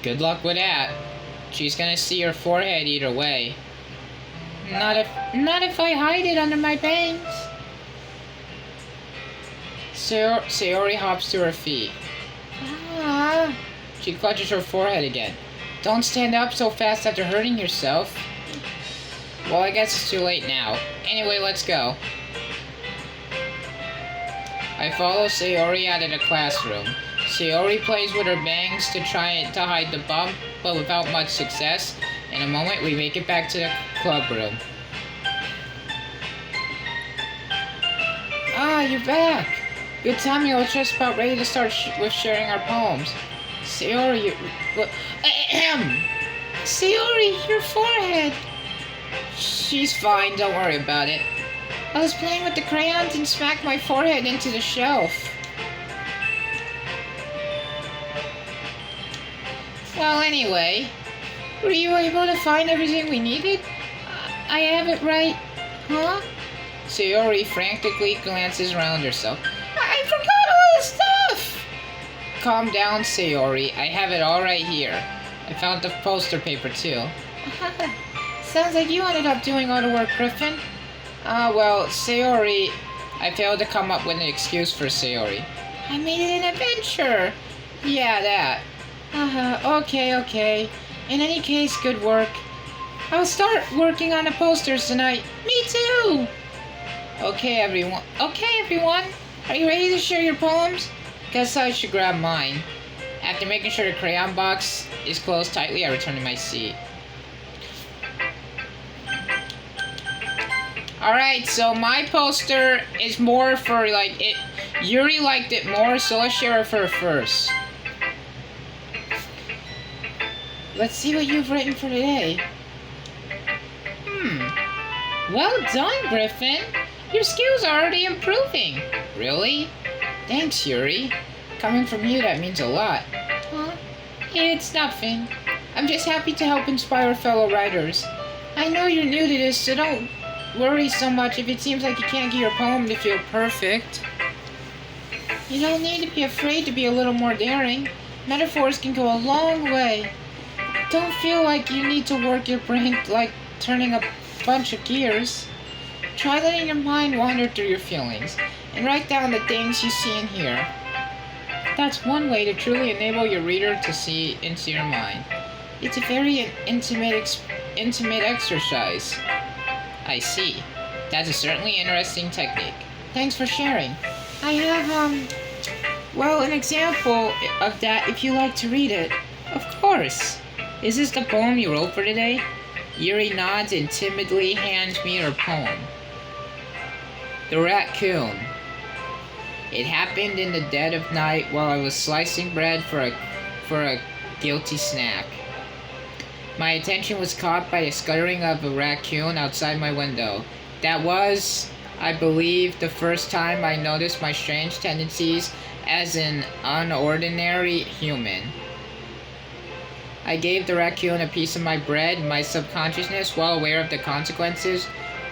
Good luck with that. She's gonna see your forehead either way. Not if I hide it under my bangs. Sayori hops to her feet. Ah. She clutches her forehead again. Don't stand up so fast after hurting yourself. Well, I guess it's too late now. Anyway, let's go. I follow Sayori out of the classroom. Sayori plays with her bangs to try to hide the bump, but without much success. In a moment, we make it back to the club room. Ah, you're back. Good timing. I was just about ready to start with sharing our poems. Sayori, what? Ahem! Sayori, your forehead. She's fine. Don't worry about it. I was playing with the crayons and smacked my forehead into the shelf. Well, anyway, were you able to find everything we needed? I have it right. Huh? Sayori frantically glances around herself. I forgot all the stuff! Calm down, Sayori. I have it all right here. I found the poster paper, too. Sounds like you ended up doing all the work, Griffin. Well, Sayori... I failed to come up with an excuse for Sayori. I made it an adventure! Yeah, that. Okay. In any case, good work. I'll start working on the posters tonight. Me too! Okay, everyone. Are you ready to share your poems? Guess I should grab mine. After making sure the crayon box is closed tightly, I return to my seat. Alright, so my poster is more for, like, it. Yuri liked it more, so let's share it for her first. Let's see what you've written for today. Well done, Griffin. Your skills are already improving. Really? Thanks, Yuri. Coming from you, that means a lot. Huh? It's nothing. I'm just happy to help inspire fellow writers. I know you're new to this, so don't worry so much if it seems like you can't get your poem to feel perfect. You don't need to be afraid to be a little more daring. Metaphors can go a long way. Don't feel like you need to work your brain like turning a bunch of gears. Try letting your mind wander through your feelings and write down the things you see and hear. That's one way to truly enable your reader to see into your mind. It's a very intimate exercise. I see. That's a certainly interesting technique. Thanks for sharing. I have, well, an example of that if you like to read it. Of course. Is this the poem you wrote for today? Yuri nods and timidly hands me her poem. The Raccoon. It happened in the dead of night while I was slicing bread for a guilty snack. My attention was caught by the scuttering of a raccoon outside my window. That was, I believe, the first time I noticed my strange tendencies as an unordinary human. I gave the raccoon a piece of my bread. My subconsciousness, well aware of the consequences,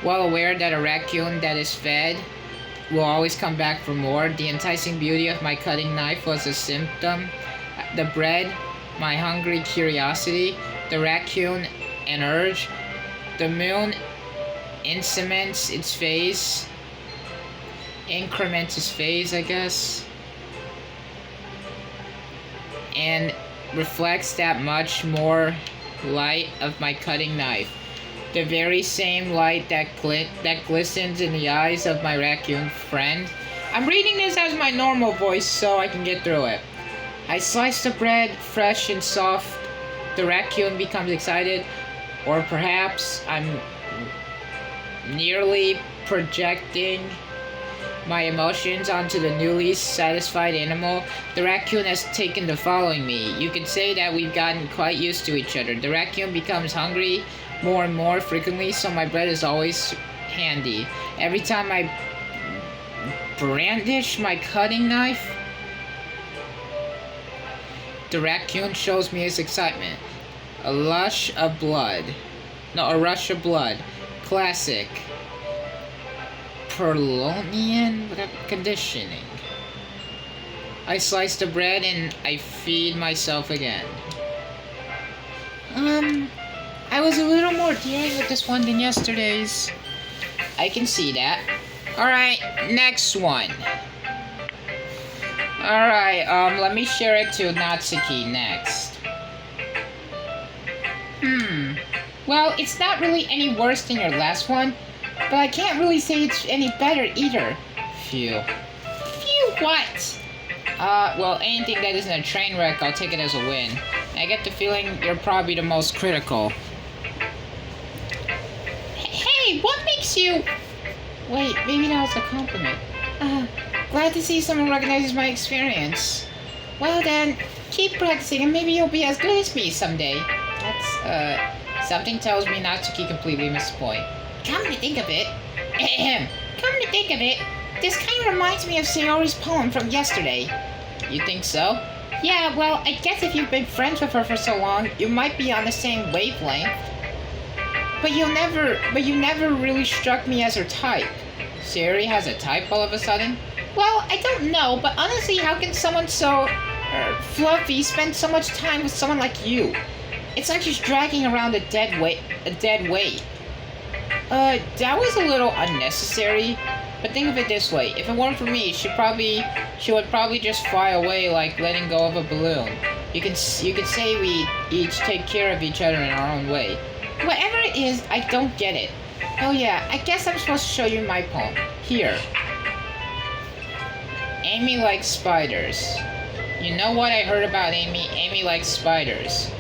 well aware that a raccoon that is fed will always come back for more. The enticing beauty of my cutting knife was a symptom. The bread, my hungry curiosity. The raccoon, an urge. The moon increments its phase, I guess. And reflects that much more light of my cutting knife. The very same light that glistens in the eyes of my raccoon friend. I'm reading this as my normal voice so I can get through it. I slice the bread, fresh and soft. The raccoon becomes excited, or perhaps I'm nearly projecting my emotions onto the newly satisfied animal. The raccoon has taken to following me. You could say that we've gotten quite used to each other. The raccoon becomes hungry more and more frequently, so my bread is always handy. Every time I brandish my cutting knife, the raccoon shows me his excitement. A rush of blood. Classic. Perlonian conditioning. I slice the bread and I feed myself again. I was a little more daring with this one than yesterday's. I can see that. Alright, next one. Alright, let me share it to Natsuki next. Well, it's not really any worse than your last one, but I can't really say it's any better either. Phew. Phew what? Well, anything that isn't a train wreck, I'll take it as a win. I get the feeling you're probably the most critical. Hey, what makes you... Wait, maybe that was a compliment. Glad to see someone recognizes my experience. Well then, keep practicing and maybe you'll be as good as me someday. That's, something tells me not to keep completely missed the point. Come to think of it, this kind of reminds me of Sayori's poem from yesterday. You think so? Yeah, well, I guess if you've been friends with her for so long, you might be on the same wavelength. But you never really struck me as her type. Sayori has a type all of a sudden? Well, I don't know, but honestly, how can someone so fluffy spend so much time with someone like you? It's like she's dragging around a dead weight. That was a little unnecessary. But think of it this way: if it weren't for me, she would probably just fly away like letting go of a balloon. You could say we each take care of each other in our own way. Whatever it is, I don't get it. Oh yeah, I guess I'm supposed to show you my poem. Here. Amy likes spiders. You know what I heard about Amy? Amy likes spiders.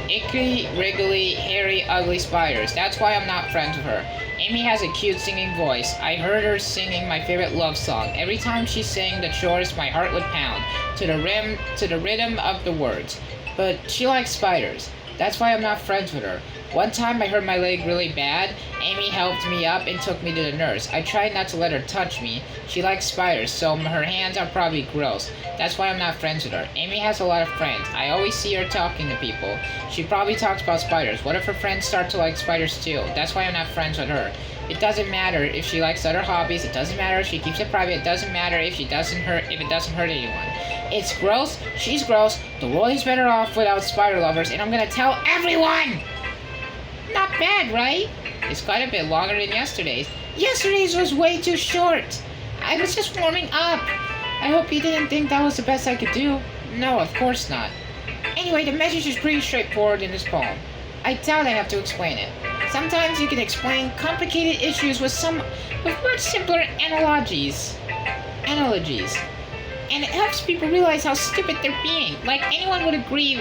Icky, wriggly, hairy, ugly spiders. That's why I'm not friends with her. Amy has a cute singing voice. I heard her singing my favorite love song. Every time she sang the chorus, my heart would pound to the rhythm of the words. But she likes spiders. That's why I'm not friends with her. One time I hurt my leg really bad. Amy helped me up and took me to the nurse. I tried not to let her touch me. She likes spiders, so her hands are probably gross. That's why I'm not friends with her. Amy has a lot of friends. I always see her talking to people. She probably talks about spiders. What if her friends start to like spiders too? That's why I'm not friends with her. It doesn't matter if she likes other hobbies. It doesn't matter if she keeps it private. It doesn't matter if it doesn't hurt anyone. It's gross. She's gross. The world is better off without spider lovers, and I'm gonna tell everyone! Not bad, right? It's quite a bit longer than yesterday's. Yesterday's was way too short. I was just warming up. I hope you didn't think that was the best I could do. No, of course not. Anyway, the message is pretty straightforward in this poem. I doubt I have to explain it. Sometimes you can explain complicated issues with much simpler analogies. And it helps people realize how stupid they're being. Like anyone would agree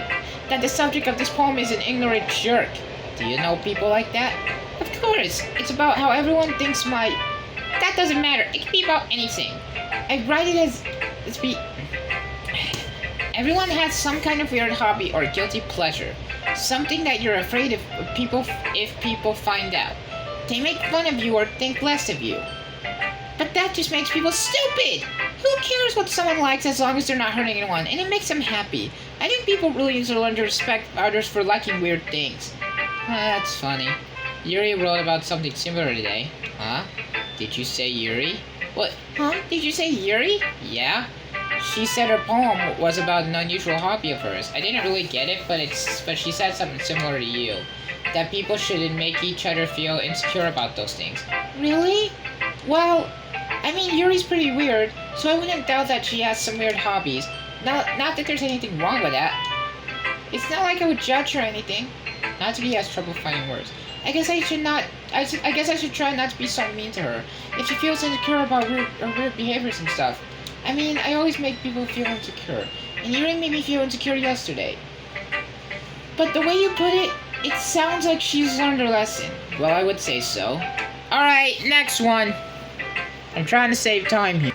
that the subject of this poem is an ignorant jerk. Do you know people like that? Of course. It's about how everyone thinks That doesn't matter. It can be about anything. I write it as... Everyone has some kind of weird hobby or guilty pleasure. Something that you're afraid if people find out. They make fun of you or think less of you. But that just makes people stupid! Who cares what someone likes as long as they're not hurting anyone, and it makes them happy. I think people really need to learn to respect others for liking weird things. That's funny. Yuri wrote about something similar today. Huh? Did you say Yuri? What? Huh? Did you say Yuri? Yeah. She said her poem was about an unusual hobby of hers. I didn't really get it, but she said something similar to you. That people shouldn't make each other feel insecure about those things. Really? Well, I mean, Yuri's pretty weird, so I wouldn't doubt that she has some weird hobbies. Not that there's anything wrong with that. It's not like I would judge her or anything. Not to be has trouble finding words. I guess I should try not to be so mean to her. If she feels insecure about weird behaviors and stuff. I mean, I always make people feel insecure. And Yuri made me feel insecure yesterday. But the way you put it, it sounds like she's learned her lesson. Well, I would say so. Alright, next one. I'm trying to save time here.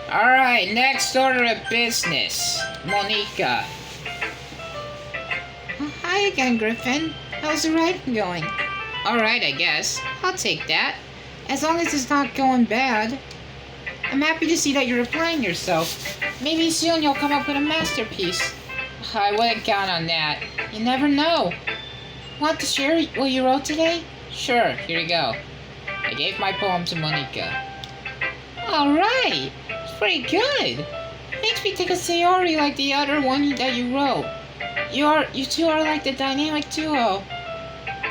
Alright, next order of business. Monica. Hi again, Griffin. How's the writing going? Alright, I guess. I'll take that. As long as it's not going bad. I'm happy to see that you're applying yourself. Maybe soon you'll come up with a masterpiece. I wouldn't count on that. You never know. Want to share what you wrote today? Sure, here you go. I gave my poem to Monica. Alright! It's pretty good. Makes me think of Sayori like the other one that you wrote. You two are like the dynamic duo.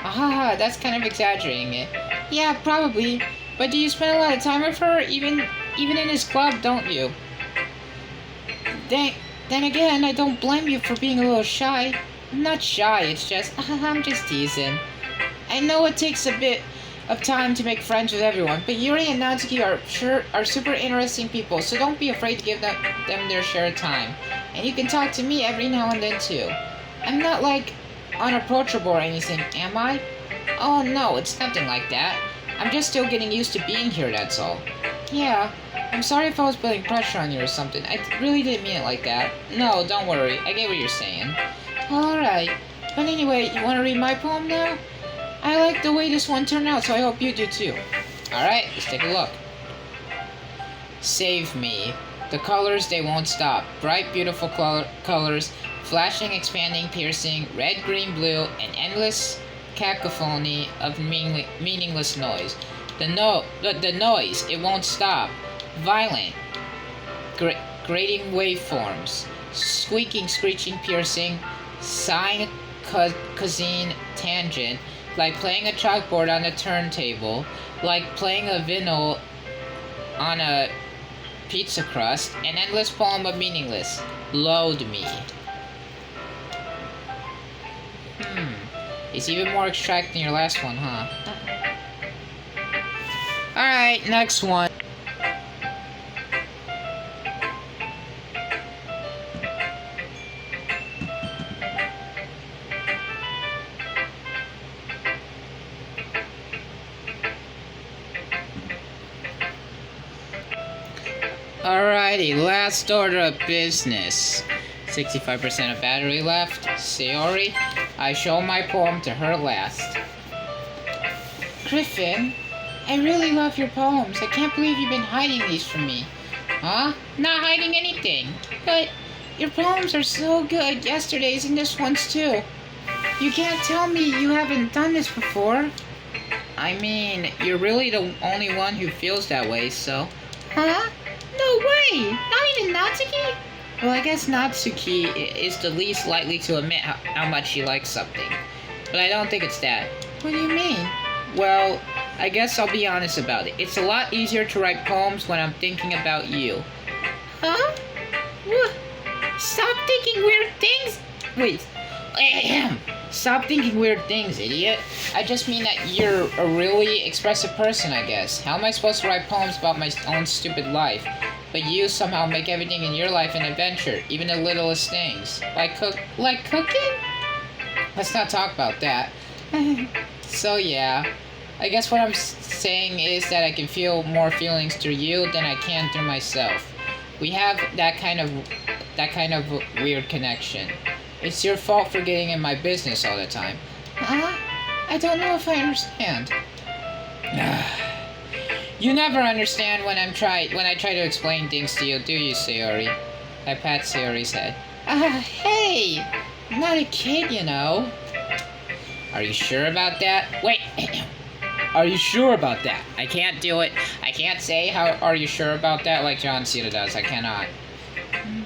Ah, that's kind of exaggerating it. Yeah, probably. But do you spend a lot of time with her, even in his club, don't you? Then again, I don't blame you for being a little shy. I'm not shy, it's just, I'm just teasing. I know it takes a bit of time to make friends with everyone, but Yuri and Natsuki are super interesting people, so don't be afraid to give them their share of time. And you can talk to me every now and then too. I'm not like unapproachable or anything, am I? Oh no, it's nothing like that. I'm just still getting used to being here, that's all. Yeah, I'm sorry if I was putting pressure on you or something. I really didn't mean it like that. No, don't worry, I get what you're saying. Alright, but anyway, you want to read my poem now? I like the way this one turned out, so I hope you do too. Alright, let's take a look. Save me. The colors, they won't stop. Bright, beautiful colors, flashing, expanding, piercing, red, green, blue, an endless cacophony of meaningless noise. The noise, it won't stop. Violent, grating waveforms, squeaking, screeching, piercing, sine, cosine, tangent, like playing a chalkboard on a turntable, like playing a vinyl on a pizza crust, an endless poem of meaningless. Load me. It's even more abstract than your last one, huh? Alright, next one. Alrighty, last order of business. 65% of battery left. Sayori, I show my poem to her last. Griffin, I really love your poems. I can't believe you've been hiding these from me. Huh? Not hiding anything. But your poems are so good. Yesterday's and this one's too. You can't tell me you haven't done this before. I mean, you're really the only one who feels that way, so... Huh? No way! Not even Natsuki? Well, I guess Natsuki is the least likely to admit how much she likes something. But I don't think it's that. What do you mean? Well, I guess I'll be honest about it. It's a lot easier to write poems when I'm thinking about you. Huh? What? Stop thinking weird things! Wait. Stop thinking weird things, idiot. I just mean that you're a really expressive person, I guess. How am I supposed to write poems about my own stupid life? But you somehow make everything in your life an adventure, even the littlest things. Like cooking? Let's not talk about that. So yeah, I guess what I'm saying is that I can feel more feelings through you than I can through myself. We have that kind of weird connection. It's your fault for getting in my business all the time. Huh? I don't know if I understand. You never understand when I try to explain things to you, do you, Sayori? I pat Sayori's head. Hey! I'm not a kid, you know. Are you sure about that? Wait! Are you sure about that? I can't do it. I can't say are you sure about that like John Cena does. I cannot.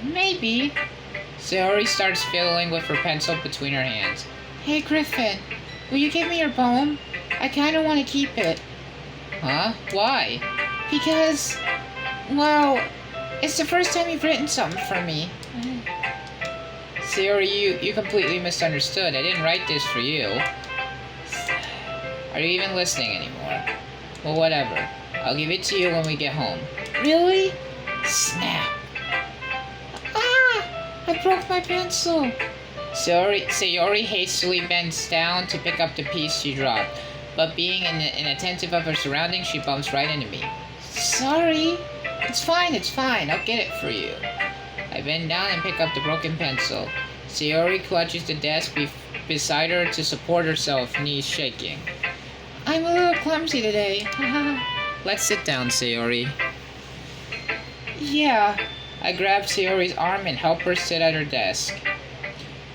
Maybe. Sayori starts fiddling with her pencil between her hands. Hey, Griffin. Will you give me your poem? I kind of want to keep it. Huh? Why? Because, well, it's the first time you've written something for me. Sayori, you completely misunderstood. I didn't write this for you. Are you even listening anymore? Well, whatever. I'll give it to you when we get home. Really? Snap. I broke my pencil. Sayori hastily bends down to pick up the piece she dropped, but being inattentive of her surroundings, she bumps right into me. Sorry. It's fine. I'll get it for you. I bend down and pick up the broken pencil. Sayori clutches the desk beside her to support herself, knees shaking. I'm a little clumsy today. Let's sit down, Sayori. Yeah. I grab Sayori's arm and help her sit at her desk.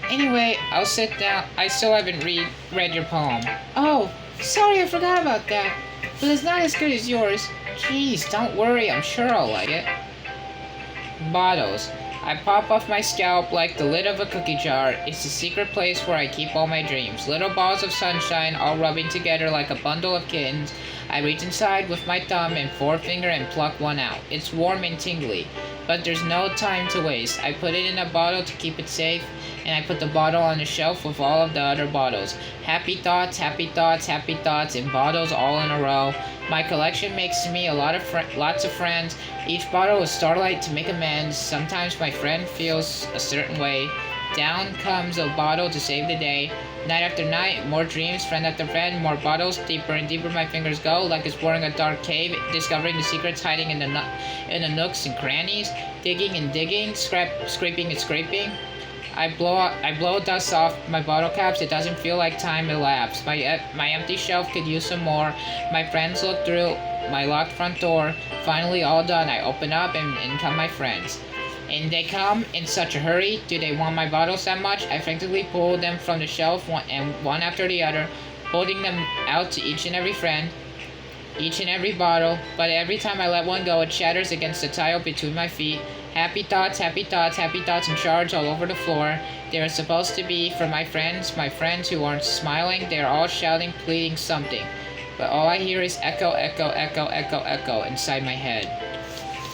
Anyway, I'll sit down. I still haven't read your poem. Oh, sorry, I forgot about that. But it's not as good as yours. Jeez, don't worry, I'm sure I'll like it. Bottles. I pop off my scalp like the lid of a cookie jar. It's the secret place where I keep all my dreams. Little balls of sunshine all rubbing together like a bundle of kittens. I reach inside with my thumb and forefinger and pluck one out. It's warm and tingly, but there's no time to waste. I put it in a bottle to keep it safe, and I put the bottle on the shelf with all of the other bottles. Happy thoughts, happy thoughts, happy thoughts, in bottles all in a row. My collection makes me lots of friends. Each bottle is starlight to make amends. Sometimes my friend feels a certain way. Down comes a bottle to save the day. Night after night, more dreams, friend after friend, more bottles, deeper and deeper my fingers go, like exploring a dark cave, discovering the secrets hiding in the nooks and crannies, digging and digging, scraping and scraping. I blow dust off my bottle caps. It doesn't feel like time elapsed. My empty shelf could use some more. My friends look through my locked front door. Finally, all done. I open up and in come my friends. And they come in such a hurry. Do they want my bottles that much? I frantically pull them from the shelf one after the other, holding them out to each and every friend, each and every bottle. But every time I let one go, it shatters against the tile between my feet. Happy thoughts, happy thoughts, happy thoughts in charge all over the floor. They are supposed to be for my friends who aren't smiling. They are all shouting, pleading something. But all I hear is echo, echo, echo, echo, echo inside my head.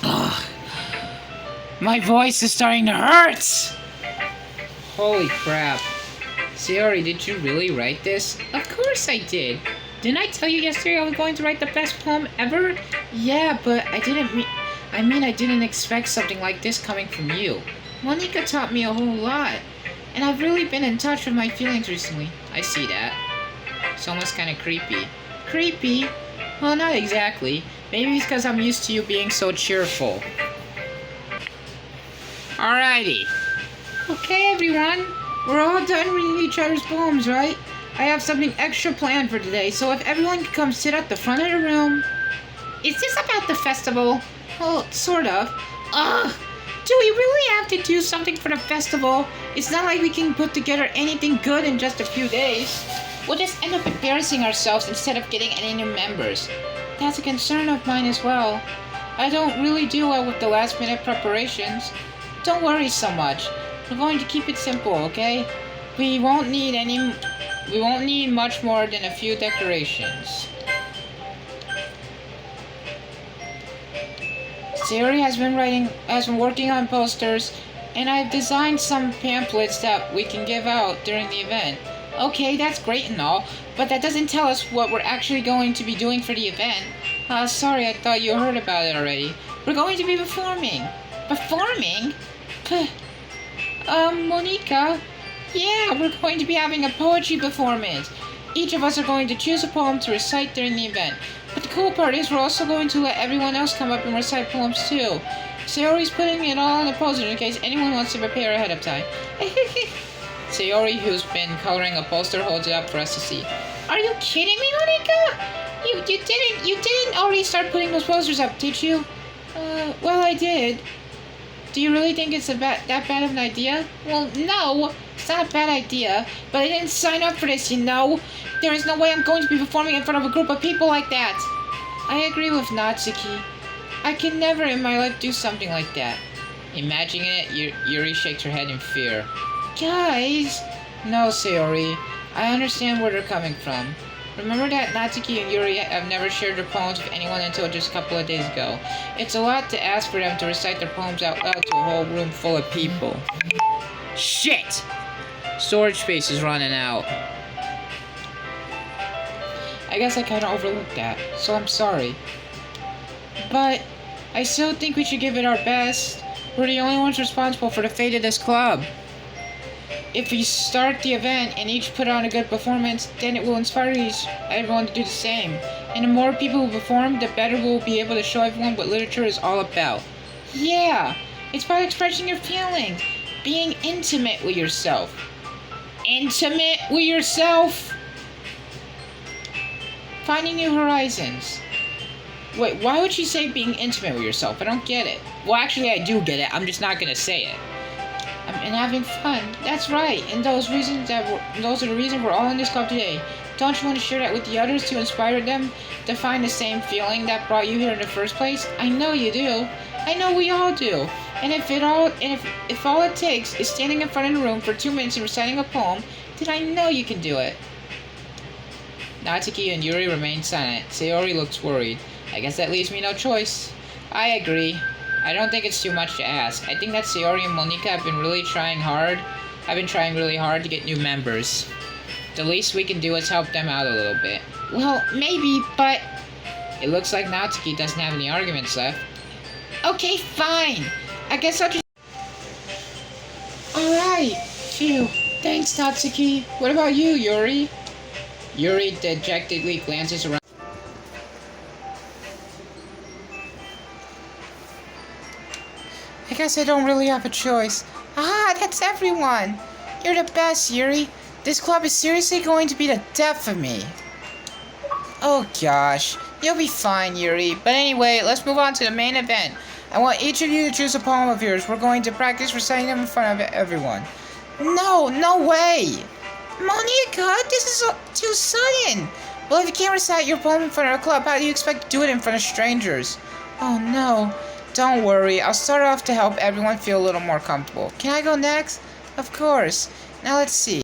Ugh. My voice is starting to hurt! Holy crap. Sayori, did you really write this? Of course I did. Didn't I tell you yesterday I was going to write the best poem ever? Yeah, but I didn't expect something like this coming from you. Monika taught me a whole lot, and I've really been in touch with my feelings recently. I see that. It's almost kind of creepy. Creepy? Well, not exactly. Maybe it's because I'm used to you being so cheerful. Alrighty. Okay, everyone. We're all done reading each other's poems, right? I have something extra planned for today, so if everyone could come sit at the front of the room. Is this about the festival? Well, sort of. Ugh! Do we really have to do something for the festival? It's not like we can put together anything good in just a few days. We'll just end up embarrassing ourselves instead of getting any new members. That's a concern of mine as well. I don't really do well with the last-minute preparations. Don't worry so much. We're going to keep it simple, okay? We won't need much more than a few decorations. Sayori has been working on posters, and I've designed some pamphlets that we can give out during the event. Okay, that's great and all, but that doesn't tell us what we're actually going to be doing for the event. Sorry, I thought you heard about it already. We're going to be performing. Performing? Monika? Yeah, we're going to be having a poetry performance. Each of us are going to choose a poem to recite during the event. But the cool part is we're also going to let everyone else come up and recite poems too. Sayori's putting it all on a poster in case anyone wants to prepare ahead of time. Sayori, who's been coloring a poster, holds it up for us to see. Are you kidding me, Monika? You didn't already start putting those posters up, did you? Well, I did. Do you really think it's that bad of an idea? Well, no, it's not a bad idea, but I didn't sign up for this, you know? There is no way I'm going to be performing in front of a group of people like that. I agree with Natsuki. I can never in my life do something like that. Imagining it, Yuri shakes her head in fear. Guys! No, Sayori. I understand where they're coming from. Remember that Natsuki and Yuri have never shared their poems with anyone until just a couple of days ago. It's a lot to ask for them to recite their poems out loud to a whole room full of people. Shit! Storage space is running out. I guess I kinda overlooked that, so I'm sorry. But I still think we should give it our best. We're the only ones responsible for the fate of this club. If we start the event and each put on a good performance, then it will inspire everyone to do the same. And the more people who perform, the better we'll be able to show everyone what literature is all about. Yeah, it's about expressing your feelings, being intimate with yourself. Intimate with yourself? Finding new horizons. Wait, why would she say being intimate with yourself? I don't get it. Well, actually, I do get it. I'm just not gonna say it. And having fun. That's right. And those are the reasons we're all in this club today. Don't you want to share that with the others to inspire them to find the same feeling that brought you here in the first place? I know you do. I know we all do. And if all it takes is standing in front of the room for 2 minutes and reciting a poem, then I know you can do it. Natsuki and Yuri remain silent. Sayori looks worried. I guess that leaves me no choice. I agree. I don't think it's too much to ask. I think that Sayori and Monika have been really trying hard. I've been trying really hard to get new members. The least we can do is help them out a little bit. Well, maybe, but... It looks like Natsuki doesn't have any arguments left. Okay, fine. I guess I'll just... Alright. Phew. Thanks, Natsuki. What about you, Yuri? Yuri dejectedly glances around. I guess I don't really have a choice. Ah, that's everyone. You're the best, Yuri. This club is seriously going to be the death of me. Oh gosh, you'll be fine, Yuri. But anyway, let's move on to the main event. I want each of you to choose a poem of yours. We're going to practice reciting them in front of everyone. No way! Monika, this is too sudden. Well, if you can't recite your poem in front of a club, how do you expect to do it in front of strangers? Oh no. Don't worry, I'll start off to help everyone feel a little more comfortable. Can I go next? Of course. Now let's see.